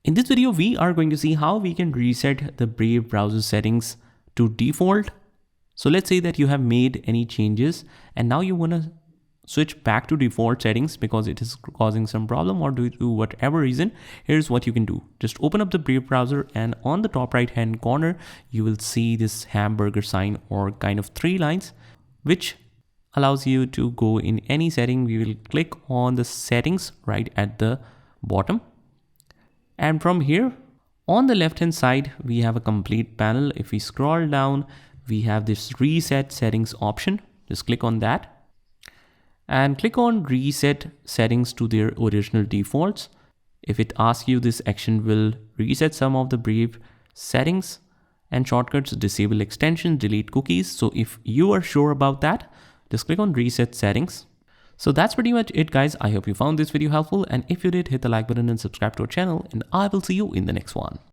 In this video, we are going to see how we can reset the Brave browser settings to default. So let's say that you have made any changes and now you want to switch back to default settings because it is causing some problem or due to whatever reason. Here's what you can do. Just open up the Brave browser and on the top right hand corner, you will see this hamburger sign or kind of 3 lines, which allows you to go in any setting. We will click on the settings right at the bottom. And from here on the left hand side, we have a complete panel. If we scroll down, we have this reset settings option. Just click on that and click on reset settings to their original defaults. If it asks you, this action will reset some of the Brave settings and shortcuts, disable extensions, delete cookies. So if you are sure about that, just click on reset settings. So that's pretty much it, guys. I hope you found this video helpful, and if you did, hit the like button and subscribe to our channel, and I will see you in the next one.